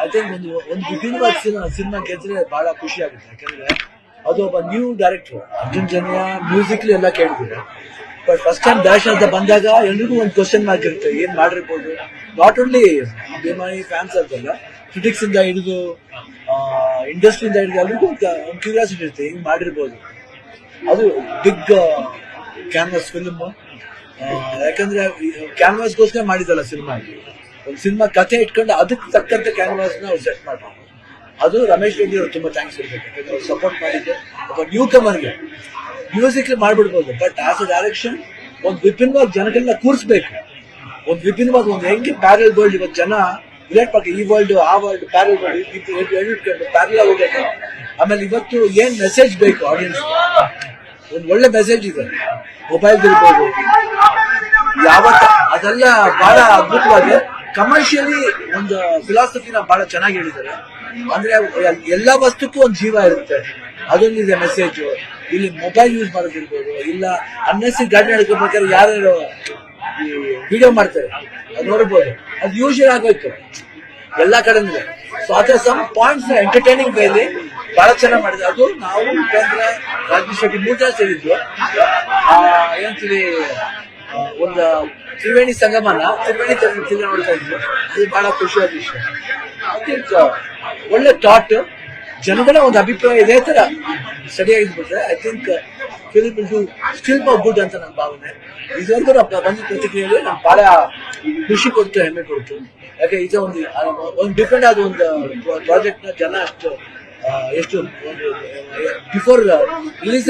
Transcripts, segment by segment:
I think ಒಂದು ವಿಭಿನ್ನವಾದ cinema ಗೆದ್ರೆ ಬಹಳ ಖುಷಿ ಆಗುತ್ತೆ. ಯಾಕಂದ್ರೆ ಅದು ಒಬ್ಬ new director Arjun Janya musically ಎಲ್ಲ ಕೇಳ್ತಿದೆ. ಬಟ್ ಫಸ್ಟ್ ಟೈಮ್ ಡ್ಯಾಶ್ ಅಂತ ಬಂದಾಗ ಎಲ್ರಿಗೂ ಒಂದು ಕ್ವಶನ್ ಮಾರ್ಕ್ ಇರುತ್ತೆ, ಏನ್ ಮಾಡಿರ್ಬೋದು. ನಾಟ್ ಓನ್ಲಿ ಅಭಿಮಾನಿ ಫ್ಯಾನ್ಸ್ ಅಂತಲ್ಲ, ಕ್ರಿಟಿಕ್ಸ್ ಇಂದ ಹಿಡಿದು ಇಂಡಸ್ಟ್ರಿಯಿಂದ ಹಿಡಿದು ಎಲ್ರಿಗೂ ಒಂದು ಕ್ಯೂರಿಯಾಸಿಟಿ ಇರುತ್ತೆ, ಹೆಂಗ್ ಮಾಡಿರ್ಬೋದು. ಅದು ಬಿಗ್ ಕ್ಯಾನ್ವಾಸ್ ಫಿಲ್ಮ್. ಯಾಕಂದ್ರೆ ಕ್ಯಾನ್ವಾಸ್ಗೋಸ್ಕರ ಮಾಡಿದಲ್ಲ ಸಿನಿಮಾ. ಒಂದು ಸಿನಿಮಾ ಕಥೆ ಇಟ್ಕೊಂಡು ಅದಕ್ಕೆ ತಕ್ಕಂತೆ ಕ್ಯಾನ್ವಾಸ್ ನ ಅವ್ರು ಸೆಟ್ ಮಾಡ್ತಾರೆ. ಅದು ರಮೇಶ್ ರೆಡ್ಡಿ ಅವರು ತುಂಬಾ ಥ್ಯಾಂಕ್ಸ್ ಇರ್ಬೇಕು. ಯಾಕಂದ್ರೆ ಅವ್ರು ಸಪೋರ್ಟ್ ಮಾಡಿದ್ದೆ. ಒಬ್ಬ ನ್ಯೂ ಕಮರ್ಗೆ ಮ್ಯೂಸಿಕ್ ಮಾಡ್ಬಿಡ್ಬೋದು, ಬಟ್ ಆಸ್ ಅ ಡೈರೆಕ್ಷನ್ ಒಂದು ವಿಭಿನ್ನವಾಗಿ ಜನಗಳನ್ನ ಕೂರಿಸ್ಬೇಕು. ಒಂದು ವಿಭಿನ್ನವಾಗಿ ಒಂದು ಹೆಂಗೆ ಪ್ಯಾರಲ್ ವರ್ಲ್ಡ್ ಇವತ್ತು ಜನ ರಿಲೇಟ್ ಮಾಡ್ತಾರೆ, ಈ ವರ್ಲ್ಡ್ ಆ ವರ್ಲ್ಡ್ ಪ್ಯಾರಲ್ ವರ್ಲ್ಡ್ ಪ್ಯಾರಲ್ ಹೋಗ್ಬೇಕು. ಆಮೇಲೆ ಇವತ್ತು ಏನ್ ಮೆಸೇಜ್ ಬೇಕು ಆಡಿಯನ್ಸ್, ಒಂದು ಒಳ್ಳೆ ಮೆಸೇಜ್ ಇದೆ. ಮೊಬೈಲ್ ಇರ್ಬೋದು ಯಾವತ್ತ ಅದೆಲ್ಲ ಬಹಳ ಅದ್ಭುತವಾಗಿ ಕಮರ್ಷಿಯಲಿ ಒಂದು ಫಿಲಾಸಫಿನ ಬಹಳ ಚೆನ್ನಾಗಿ ಹೇಳಿದ್ದಾರೆ. ಅಂದ್ರೆ ಎಲ್ಲಾ ವಸ್ತುಕ್ಕೂ ಒಂದು ಜೀವ ಇರುತ್ತೆ, ಅದೊಂದಿದೆ ಮೆಸೇಜ್. ಇಲ್ಲಿ ಮೊಬೈಲ್ ಯೂಸ್ ಮಾಡೋದಿರ್ಬೋದು, ಇಲ್ಲ ಅನ್ನೆಸರಿ ಗಾಡಿ ನಡ್ಕೋಬೇಕಾದ್ರೆ ಯಾರು ವಿಡಿಯೋ ಮಾಡ್ತಾರೆ ಅದು ನೋಡ್ಬೋದು. ಅದು ಯೂಶಲ್ ಆಗೋಯ್ತು ಎಲ್ಲಾ ಕಡೆನೂ. ಸೊ ಅದರ ಸಮ್ ಪಾಯಿಂಟ್ಸ್ ಎಂಟರ್ಟೈನಿಂಗ್ ವೇಲಿ ಬಹಳ ಚೆನ್ನಾಗಿ ಮಾಡಿದ್ರು. ಅದು ನಾವು ಉಪೇಂದ್ರ, ರಾಜೇಶ್ ಶೆಟ್ಟಿ 3 ಜನ ಸೇರಿದ್ವಿ. ಏನಂತೀವಿ, ಒಂದು ತ್ರಿವೇಣಿ ಸಂಗಮನ ತ್ರಿವೇಣಿ ತಿರುಗಿ ನೋಡ್ತಾ ಇದ್ವಿ. ಅದು ಬಹಳ ಖುಷಿಯಾದ ವಿಷಯ. ಐ ಥಿಂಕ್ ಒಳ್ಳೆ ಥಾಟ್, ಜನಗಳ ಒಂದು ಅಭಿಪ್ರಾಯ ಇದೇ ತರ ಸರಿಯಾಗಿದ್ಬಿಟ್ರೆ ಐ ಥಿಂಕ್ ಫಿಲ್ಮ್ ಇದು ಸ್ಟಿಲ್ ಗುಡ್ ಅಂತ ನನ್ನ ಭಾವನೆ. ಇದುವರೆಗೂ ಬಂದ ಪ್ರತಿಕ್ರಿಯೆಯಲ್ಲಿ ನಂಗೆ ಬಹಳ ಖುಷಿ ಕೊಡ್ತು, ಹೆಮ್ಮೆ ಕೊಡ್ತು. ಯಾಕೆ ಇದು ಒಂದು ಡಿಫ್ರೆಂಟ್ ಆದ ಒಂದು ಪ್ರಾಜೆಕ್ಟ್ ನ ಜನ ಎಷ್ಟು ಬಿಫೋರ್ ರಿಲೀಸ್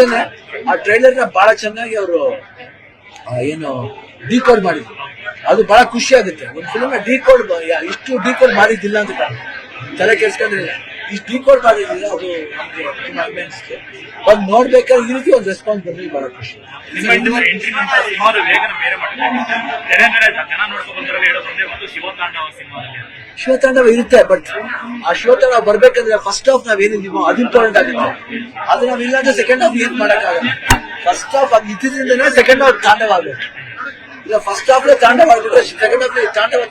ಆ ಟ್ರೈಲರ್ ನ ಬಹಳ ಚೆನ್ನಾಗಿ ಅವರು ಏನು ಡಿಕೋಡ್ ಮಾಡಿದ್ರು. ಅದು ಬಹಳ ಖುಷಿ ಆಗುತ್ತೆ. ಒಂದು ಫಿಲ್ಮ್ ಡಿಕೋಡ್ ಇಷ್ಟು ಡಿಕೋಡ್ ಮಾಡಿದ್ದಿಲ್ಲ ಅಂತ ತಲೆ ಕೆಡ್ಸ್ಕೊಂಡ್ರೆ ಇಷ್ಟು ಡಿಕೋಡ್ ಮಾಡಿದ್ರೆ ಅದು ನಮ್ಗೆ ತುಂಬಾ ಹೆಮ್ಮೆ ಅನಿಸುತ್ತೆ. ಬಂದು ನೋಡ್ಬೇಕಾದ್ರೆ ಈ ರೀತಿ ಒಂದು ರೆಸ್ಪಾನ್ಸ್ ಬಂದ್ರೆ ಬಹಳ ಖುಷಿ. ಶಿವತಾಂಡವ ಇರುತ್ತೆ, ಬಟ್ ಆ ಶಿವತಾಂಡವ ಬರ್ಬೇಕಂದ್ರೆ ಫಸ್ಟ್ ಹಾಫ್ ನಾವ್ ಏನಿದೀವೋ ಅದು ಇಂಪಾರ್ಟೆಂಟ್ ಆಗುತ್ತೆ. ಅದು ನಾವ್ ಇಲ್ಲ ಅಂದ್ರೆ ಸೆಕೆಂಡ್ ಹಾಫ್ ಏನ್ ಮಾಡಕ್ಕಾಗಲ್ಲ. ಫಸ್ಟ್ ಹಾಫ್ ಅದು ಇದ್ದಿದ್ರಿಂದನೇ ಸೆಕೆಂಡ್ ಹಾಫ್ ತಾಂಡವ ಆಗುತ್ತೆ. ಇಲ್ಲ ಫಸ್ಟ್ ಹಾಫ್ ತಾಂಡವ ಆಗ್ಬಿಟ್ರೆ ಸೆಕೆಂಡ್ ಹಾಫ್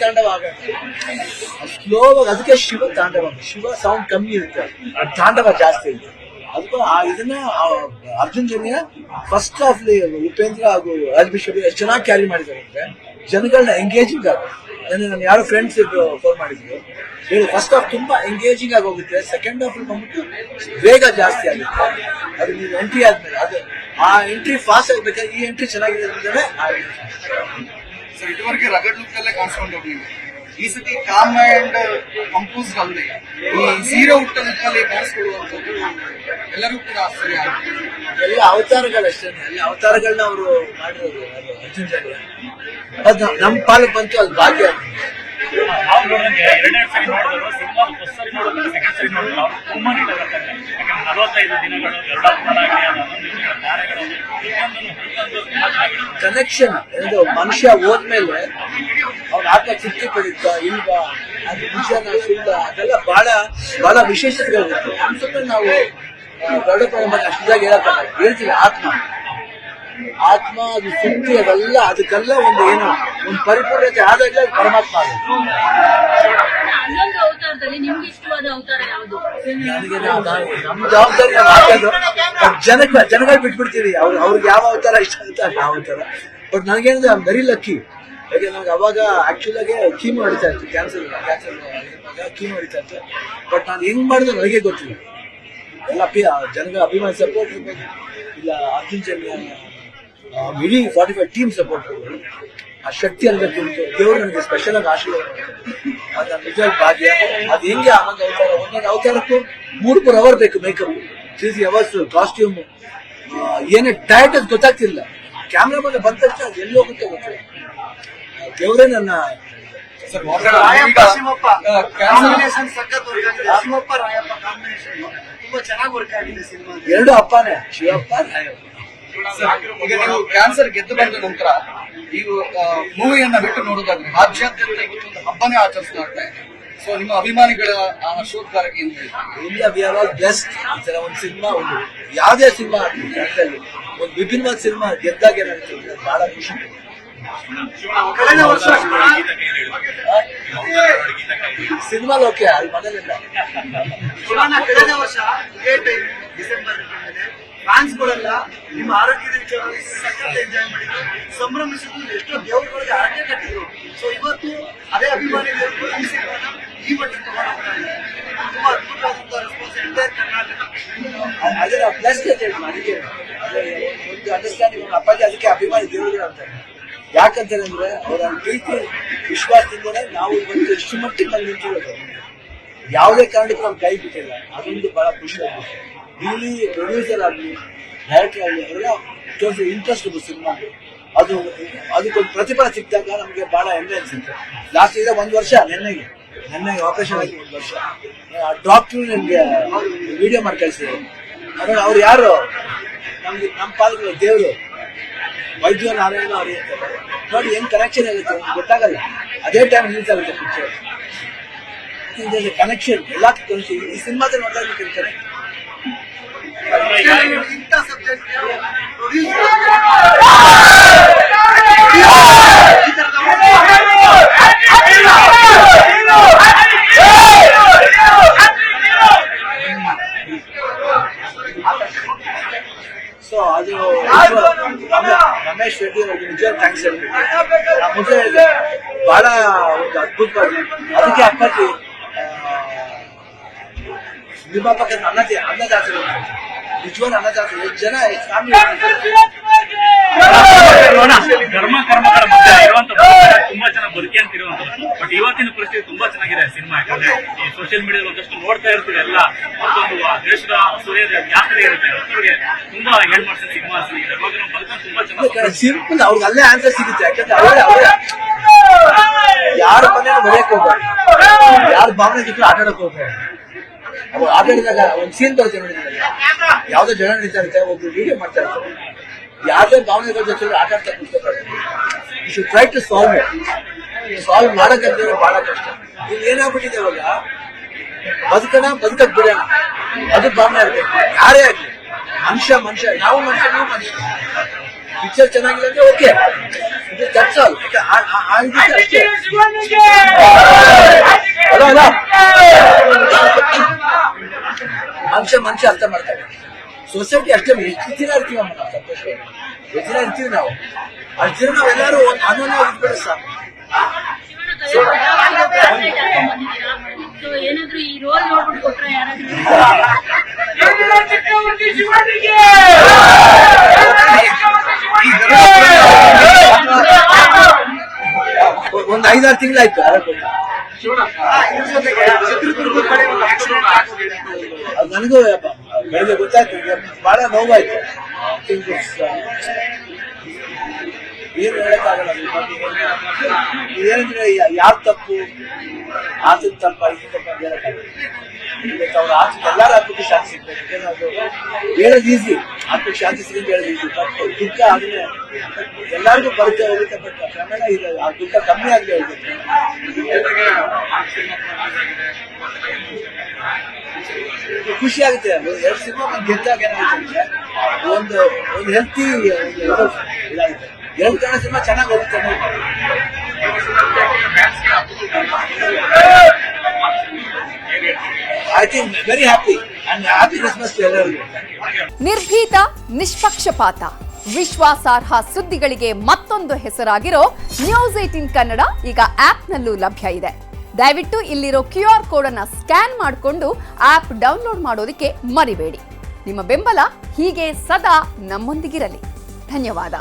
ತಾಂಡವ ಆಗುತ್ತೆ. ಸ್ಲೋ ಆಗಿ, ಅದಕ್ಕೆ ಶಿವ ತಾಂಡವ. ಶಿವ ಸೌಂಡ್ ಕಮ್ಮಿ ಇರುತ್ತೆ, ತಾಂಡವ ಜಾಸ್ತಿ ಇರುತ್ತೆ. ಅದಕ್ಕೂ ಇದನ್ನ ಅರ್ಜುನ್ ಜನ್ಯ ಫಸ್ಟ್ ಹಾಫ್ ಉಪೇಂದ್ರ ಹಾಗೂ ರಾಜೇಶ್ ಎಷ್ಟು ಚೆನ್ನಾಗಿ ಕ್ಯಾರಿ ಮಾಡಿದ್ದಾರೆ ಅಂದ್ರೆ ಜನಗಳನ್ನ ಎಂಗೇಜಿಂಗ್ ಆಗುತ್ತೆ. ನನ್ನ ಯಾರೋ ಫ್ರೆಂಡ್ಸ್ ಫೋನ್ ಮಾಡಿದ್ರು, ಹೇಳಿ ಫಸ್ಟ್ ಹಾಫ್ ತುಂಬಾ ಎಂಗೇಜಿಂಗ್ ಆಗಿ ಹೋಗುತ್ತೆ, ಸೆಕೆಂಡ್ ಹಾಫ್ ಬಂದ್ಬಿಟ್ಟು ಬೇಗ ಜಾಸ್ತಿ ಆಗುತ್ತೆ. ಅದು ನೀವು ಎಂಟ್ರಿ ಆದ್ಮೇಲೆ ಅದು ಆ ಎಂಟ್ರಿ ಫಾಸ್ಟ್ ಆಗ್ಬೇಕಾದ್ರೆ ಈ ಎಂಟ್ರಿ ಚೆನ್ನಾಗಿದೆ ಅಂದ್ರೆ ಇದುವರೆಗೆ ರಗಡ್ ಲುಕ್ ಅಲ್ಲೇ ಕಾಣಿಸ್ಕೊಂಡು ಹೋಗ್ಲಿಲ್ಲ. ಈ ಸತಿ ಕಾಮ್ ಅಂಡ್ ಕಂಪೋಸ್ ಅಲ್ಲದೆ ಈ ಸೀರೆ ಹುಟ್ಟ ಲುಕ್ಕಲ್ಲಿ ಕಾಣಿಸ್ಕೊಳ್ಳುವಂಥದ್ದು ಎಲ್ಲರಿಗೂ ಕೂಡ ಆಶ್ಚರ್ಯ ಆಗುತ್ತೆ. ಎಲ್ಲ ಅವತಾರಗಳಷ್ಟೇ, ಎಲ್ಲ ಅವತಾರಗಳನ್ನ ಅವರು ಮಾಡಿರೋದು. ಅದು ಅರ್ಜುನ್ ಜನ್ಯ ಅದು ನಮ್ಮ ಪಾಲಕ್ ಬಂತು, ಅದು ಭಾಗ್ಯ. ನಾವು ನೋಡಿದ್ರೆ 2 ಸರಿ ನೋಡಿದ್ರು ಸಿನಿಮಾ ಫಸ್ಟ್ ಸರಿ ನೋಡಿದ್ರೆ ಸೆಕೆಂಡ್ ಸರಿ ನೋಡಿದ್ರು ಅವ್ರು ತುಂಬಾ ನೀಟ್ ಆಗುತ್ತೆ. ಯಾಕಂದ್ರೆ 45 ದಿನಗಳು ಕನೆಕ್ಷನ್ ಮನುಷ್ಯ ಹೋದ್ಮೇಲೆ ಅವ್ನ ಆತ್ಮ ತೃಪ್ತಿ ಪಡಿತ ಇಲ್ವಾ, ಅದು ನಿಜನ ಸುಳ್ಳ, ಅದೆಲ್ಲ ಬಹಳ ಬಹಳ ವಿಶೇಷತೆಗಳಿರುತ್ತೆ. ಅನ್ಸುತ್ತೆ ನಾವು ದೊಡ್ಡ ಪ್ರಮಾಣ ಅಷ್ಟಾಗಿ ಹೇಳ್ತೀವಿ ಆತ್ಮ ಅದು ಸುದ್ದಿ ಅದೆಲ್ಲ ಅದಕ್ಕೆಲ್ಲ ಒಂದು ಏನು ಒಂದು ಪರಿಪೂರ್ಣತೆ ಆದಾಗಲೇ ಪರಮಾತ್ಮ ಆಗುತ್ತೆ. ನನಗೆ ನಮ್ಮ ಜವಾಬ್ದಾರಿ ನಾವು ಹಾಕೋದು ಜನಗಳು ಬಿಟ್ಬಿಡ್ತೀವಿ. ಅವ್ರಿಗೆ ಯಾವ ಅವತಾರ ಇಷ್ಟ ಆಗುತ್ತೆ ಅದು ಯಾವ ಅವತಾರ. ಬಟ್ ನನಗೇನಂದ್ರೆ ಐ ವೆರಿ ಲಕ್ಕಿ. ಯಾಕೆ ನನಗೆ ಅವಾಗ ಆಕ್ಚುಲ್ ಆಗಿ ಕೀಮೋ ಹೊಡಿತಾ ಇತ್ತು, ಕ್ಯಾನ್ಸರ್ ಕೀಮೋ ಹೊಡಿತಾ ಇತ್ತು. ಬಟ್ ನಾನು ಹೆಂಗ್ ಮಾಡಿದ್ರು ನನಗೆ ಗೊತ್ತಿಲ್ಲ. ಎಲ್ಲ ಜನಗಳ ಅಭಿಮಾನಿ ಸಪೋರ್ಟ್ ಇರ್ಬೋದು, ಇಲ್ಲ ಅರ್ಜುನ್ ಜನ್ಯ ಇಡೀ 45 ಟೀಮ್ ಸಪೋರ್ಟ್ ಇರ್ಬೋದು. ಆ ಶಕ್ತಿ ಅನ್ಬೇಕು, ದೇವರು ನನಗೆ ಸ್ಪೆಷಲ್ ಆಗಿ ಆಶೀರ್ವಾದ ಅದು ನಿಜವಾದ ಭಾಗ್ಯ. ಅದು ಹೆಂಗೆ ಆನಂದ ಅವತಾರ, ಒಂದೊಂದು ಅವತಾರಕ್ಕೂ 3 ಅವರ್ ಬೇಕು ಮೇಕಪ್, 3 ಅವರ್ಸ್ ಕಾಸ್ಟ್ಯೂಮ್, ಏನೇ ಟೈಟ್ ಅದು ಗೊತ್ತಾಗ್ತಿಲ್ಲ. ಕ್ಯಾಮ್ರಾ ಬಂದ ಬಂದ ತಕ್ಷಣ ಅದು ಎಲ್ಲಿ ಹೋಗುತ್ತೆ ಗೊತ್ತಿಲ್ಲ. ದೇವರೇ ನನ್ನ ತುಂಬಾ ಚೆನ್ನಾಗಿ ವರ್ಕ್ ಆಗಿದೆ ಸಿನಿಮಾ. 2 ಅಪ್ಪನೇ, ಶಿವಪ್ಪ ರಾಯಪ್ಪ. ಈಗ ನೀವು ಕ್ಯಾನ್ಸರ್ ಗೆದ್ದು ಬಂದ ನಂತರ ಈಗ ಮೂವಿಯನ್ನ ಬಿಟ್ಟು ನೋಡೋದಾದ್ರೆ ರಾಜ್ಯಾದ್ಯಂತ ಇವತ್ತೊಂದು ಹಬ್ಬನೇ ಆಚರಿಸ್ತಾ ಇದೆ. ಸೊ ನಿಮ್ಮ ಅಭಿಮಾನಿಗಳ ಶೋಧಗಾರಕ್ಕೆ ಏನ್ ಹೇಳ್ತಾರೆ? ಇಲ್ಲ, ವಿ ಆರ್ ಆಲ್ ಬ್ಲೆಸ್ಡ್. ಈ ತರ ಒಂದು ಸಿನಿಮಾ, ಒಂದು ಯಾವುದೇ ಸಿನಿಮಾ ಆಗಲಿ ಒಂದು ವಿಭಿನ್ನವಾದ ಸಿನಿಮಾ ಗೆದ್ದಾಗ ಏನಾಗುತ್ತೆ ಅಂದ್ರೆ ಬಹಳ ಖುಷಿ. ಕಳೆದ ವರ್ಷ ಸಿನಿಮಾಲ್ ಓಕೆ, ಅಲ್ಲಿ ಮನೇಲಿಲ್ಲ. ಶಿವಣ್ಣ ಕಳೆದ ವರ್ಷ ಇದೇ ಟೈಮ್ ಡಿಸೆಂಬರ್ ಫ್ಯಾನ್ಸ್ಗಳೆಲ್ಲ ನಿಮ್ಮ ಆರೋಗ್ಯದ ವಿಚಾರವಾಗಿ ಸಖತ್ ಎಂಜಾಯ್ ಮಾಡಿದ್ರು, ಸಂಭ್ರಮಿಸಿದ್ರು, ಎಷ್ಟೋ ದೇವರುಗಳಿಗೆ ಆರಣ್ಯ ಕಟ್ಟಿದ್ರು. ಸೊ ಇವತ್ತು ಅದೇ ಅಭಿಮಾನಿಗಳು ಈ ಸಿನಿಮಾನ ಈ ಮಟ್ಟಿಗೆ ತಗೊಂಡೋಗ್ತಾರೆ. ತುಂಬಾ ಅದ್ಭುತವಾದಂತಹ ರೆಸ್ಪಾನ್ಸ್ ಎಂಟೈರ್ ಕರ್ನಾಟಕ. ಅದೇ ನಾವು ಪ್ಲಸ್ ಅದಕ್ಕೆ ಒಂದು ಅಂಡರ್ಸ್ಟ್ಯಾಂಡಿಂಗ್ ಅಪ್ಪಾಜಿ ಅದಕ್ಕೆ ಅಭಿಮಾನಿ ದೇವರುಗಳು ಅಂತಾರೆ. ಯಾಕಂತಾರೆ ಅಂದ್ರೆ ಅವರ ಪ್ರೀತಿ ವಿಶ್ವಾಸದಿಂದಲೇ ನಾವು ಇವತ್ತು ಇಷ್ಟು ಮಟ್ಟಿಗೆ ನಾವು ನಿಂತಿರೋದು. ಯಾವುದೇ ಕಾರಣಕ್ಕೂ ನಾವು ಕೈ ಬಿಟ್ಟಿಲ್ಲ. ಅದೊಂದು ಬಹಳ ಖುಷಿ ಆಗುತ್ತೆ. ಇಲ್ಲಿ ಪ್ರೊಡ್ಯೂಸರ್ ಆಗಲಿ ಡೈರೆಕ್ಟರ್ ಆಗಲಿ ಅವರೆಲ್ಲ ಇಂಟ್ರೆಸ್ಟ್ ಸಿನಿಮಾ, ಅದು ಅದಕ್ಕೊಂದು ಪ್ರತಿಫಲ ಸಿಕ್ಕಿದಾಗ ನಮಗೆ ಬಹಳ ಹೆಮ್ಮೆ ಅನ್ಸುತ್ತೆ. ಲಾಸ್ಟ್ ಈಗ 1 ವರ್ಷ ನೆನ್ನೆಗೆ ಆಪರೇಷನ್ ಆಗಿ 1 ವರ್ಷ ಡಾಕ್ಟರ್ ನಿಮ್ಗೆ ವಿಡಿಯೋ ಮಾಡಿ ಕಳಿಸಿದ್ರು. ಆಮೇಲೆ ಅವ್ರು ಯಾರು ನಮ್ಗೆ ನಮ್ಮ ಪಾಲಕರು ದೇವರು ವೈದ್ಯ ನಾರಾಯಣ ಅವ್ರು ಹೇಳ್ತಾರೆ ನೋಡಿ ಹೆಂಗ್ ಕನೆಕ್ಷನ್ ಆಗುತ್ತೆ ಗೊತ್ತಾಗಲ್ಲ. ಅದೇ ಟೈಮ್ ರಿಲೀಸ್ ಆಗುತ್ತೆ ಪಿಕ್ಚರ್. ಕನೆಕ್ಷನ್ ಎಲ್ಲಾ ಈ ಸಿನಿಮಾದಲ್ಲಿ ನೋಡಿದಾಗ ಕನೆಕ್ಟ್ ಇಂಥ ಸಬ್ಜೆಕ್ಟ್ ಸೊ ಅದು ರಮೇಶ್ ರೆಡ್ಡಿ ಅವ್ರಿಗೆ ನಿಜ ಥ್ಯಾಂಕ್ಸ್ ಹೇಳ್ಬೇಕು. ಮುಂಚೆ ಬಹಳ ಒಂದು ಅದ್ಭುತವಾಗಿ ಅದಕ್ಕೆ ಅಪ್ಪಾಜಿ ನಿರ್ಮಾಪಕ ಅನ್ನದಾಸರು ನಿಜವಾದ ಅನ್ನದಾಸರು ಎಷ್ಟು ಜನ ಧರ್ಮ ಕರ್ಮಗಳ ಮಧ್ಯೆ ಇರುವಂತ ತುಂಬಾ ಚೆನ್ನಾಗಿ ಬದುಕಿ ಅಂತ ಇರುವಂತದ್ದು. ಬಟ್ ಇವತ್ತಿನ ಪರಿಸ್ಥಿತಿ ತುಂಬಾ ಚೆನ್ನಾಗಿದೆ ಸಿನಿಮಾ. ಯಾಕಂದ್ರೆ ಈ ಸೋಷಿಯಲ್ ಮೀಡಿಯಾದಲ್ಲಿ ಒಂದಷ್ಟು ನೋಡ್ತಾ ಇರ್ತೀವಿ ಎಲ್ಲ ಮತ್ತೊಂದು ದೇಶದ ಸೂರ್ಯದ ಜಾಸ್ತಿ ಇರುತ್ತೆ. ಅವ್ರಿಗೆ ತುಂಬಾ ಹೇಳ್ ಮಾಡ್ತಾರೆ ಸಿನಿಮಾ ಸಿಗಿದೆ. ಅವಾಗ ನಮ್ಮ ಬದುಕನ್ನು ತುಂಬಾ ಚೆನ್ನಾಗಿ ಸಿಂಪಲ್ ಅವ್ರಿಗೆ ಅಲ್ಲೇ ಆನ್ಸರ್ ಸಿಗುತ್ತೆ. ಯಾಕಂದ್ರೆ ಅವರೇ ಯಾರ ಮನೇಲಿ ಬರೆಯಕ್ ಹೋಗ್ಬಾರ್ದು, ಯಾರ ಭಾವನೆ ಜೊತೆ ಆಟ ಆಡಕ್ ಹೋಗ್ಬಾರ್ದು. ಅವ್ರು ಆಟ ಆಡಿದಾಗ ಒಂದ್ ಸೀನ್ ಬರುತ್ತೆ ನೋಡಿದ್ರೆ ಯಾವ್ದೋ ಜನ ನಡೀತಾ ಇರುತ್ತೆ, ಒಬ್ರು ವಿಡಿಯೋ ಮಾಡ್ತಾ ಇರ್ತಾರೆ, ಯಾವ್ದೇ ಭಾವನೆಗಳ ಜೊತೆ ಆಟ ಆಡ್ತಾ ಕೂತ್ಕೊಬಾರ್ದು. You should try to solve it. Solve ಮಾಡಕ್ಕಂದ್ರೆ ಬಹಳ ಕಷ್ಟ. ಇಲ್ಲಿ ಏನಾಗ್ಬಿಟ್ಟಿದೆ ಇವಾಗ ಬದುಕಕ್ ಬಿಡೋಣ ಅದು ಭಾವನೆ ಇರ್ಬೇಕು. ಯಾರೇ ಆಗ್ಲಿ ಮನುಷ್ಯ ನಾವು ಮನುಷ್ಯ ನೀವು ಮನುಷ್ಯ. ಪಿಕ್ಚರ್ ಚೆನ್ನಾಗಿದೆ ಅಂದ್ರೆ ಓಕೆ, ದಟ್ಸ್ ಆಲ್. ಅಷ್ಟೇ ಮನುಷ್ಯ ಅರ್ಥ ಮಾಡ್ತಾರೆ. ಸೊಸೈಟಿ ಅಷ್ಟೇ ಎಷ್ಟು ದಿನ ಇರ್ತೀವಿ ನಾವು ಸಂತೋಷ, ಎಷ್ಟು ದಿನ ಇರ್ತೀವಿ ನಾವು. ಅಷ್ಟು ದಿನ ನಾವೆಲ್ಲರೂ ಅನ್ನೋನೇ ಇದ್ಬಿಡ ಸಾಕು. ಏನಾದ್ರು ಈ ರೋಲ್ ನೋಡ್ಬಿಟ್ಟು ಕೊಟ್ರೆ ಯಾರಾದ್ರೂ ಒಂದು 5-6 ತಿಂಗಳಾಯ್ತು. ಅದು ನನಗೂ ಬೆಳಗ್ಗೆ ಗೊತ್ತಾಯ್ತು, ಬಹಳ ನೋವಾಯ್ತು. ಏನು ಹೇಳಕ್ಕಾಗಲ್ಲ. ಏನಂದ್ರೆ ಯಾರ ತಪ್ಪು ಆತದ ತಪ್ಪ ಇದು ತಪ್ಪ ಅಂತ ಹೇಳಕ್ಕಾಗಲ್ಲ. ಅವ್ರ ಎಲ್ಲಾರು ಆತ್ಮಕ್ಕೆ ಶಾಂತಿ ಸಿಗ್ಬೇಕು. ಏನಾದ್ರು ಹೇಳೋದು ಈಸಿ, ಆತ್ಮಕ್ಕೆ ಶಾಂತಿ ಸಿಗುತ್ತೆ ಹೇಳೋದು ಈಸಿ. ಬಟ್ ದುಃಖ ಅದನ್ನೇ ಎಲ್ಲರಿಗೂ ಬರುತ್ತೆ ಹೋಗುತ್ತೆ. ಬಟ್ ಕ್ರಮೇಣ ಇದೆ ಆ ದುಃಖ ಕಮ್ಮಿ ಆಗದೆ ಹೋಗುತ್ತೆ. ಖುಷಿ ಆಗುತ್ತೆ. 2 ಸಿನಿಮಾ ಗೆದ್ದಾಗ ಏನಾಗುತ್ತೆ ಒಂದು ಹೆಲ್ತಿ ಇದಾಗುತ್ತೆ. 2 ಕನ್ನಡ ಸಿನಿಮಾ ಚೆನ್ನಾಗಿ ಹೋಗುತ್ತೆ. I think very happy and happy Christmas to ಎಲ್ಲರಿಗೂ. ನಿರ್ಭೀತ, ನಿಷ್ಪಕ್ಷಪಾತ, ವಿಶ್ವಾಸಾರ್ಹ ಸುದ್ದಿಗಳಿಗೆ ಮತ್ತೊಂದು ಹೆಸರಾಗಿರೋ ನ್ಯೂಸ್ 18 ಕನ್ನಡ ಈಗ ಆಪ್ನಲ್ಲೂ ಲಭ್ಯ ಇದೆ. ದಯವಿಟ್ಟು ಇಲ್ಲಿರೋ QR ಕೋಡ್ ಅನ್ನ ಸ್ಕ್ಯಾನ್ ಮಾಡಿಕೊಂಡು ಆಪ್ ಡೌನ್ಲೋಡ್ ಮಾಡೋದಕ್ಕೆ ಮರಿಬೇಡಿ. ನಿಮ್ಮ ಬೆಂಬಲ ಹೀಗೆ ಸದಾ ನಮ್ಮೊಂದಿಗಿರಲಿ. ಧನ್ಯವಾದ.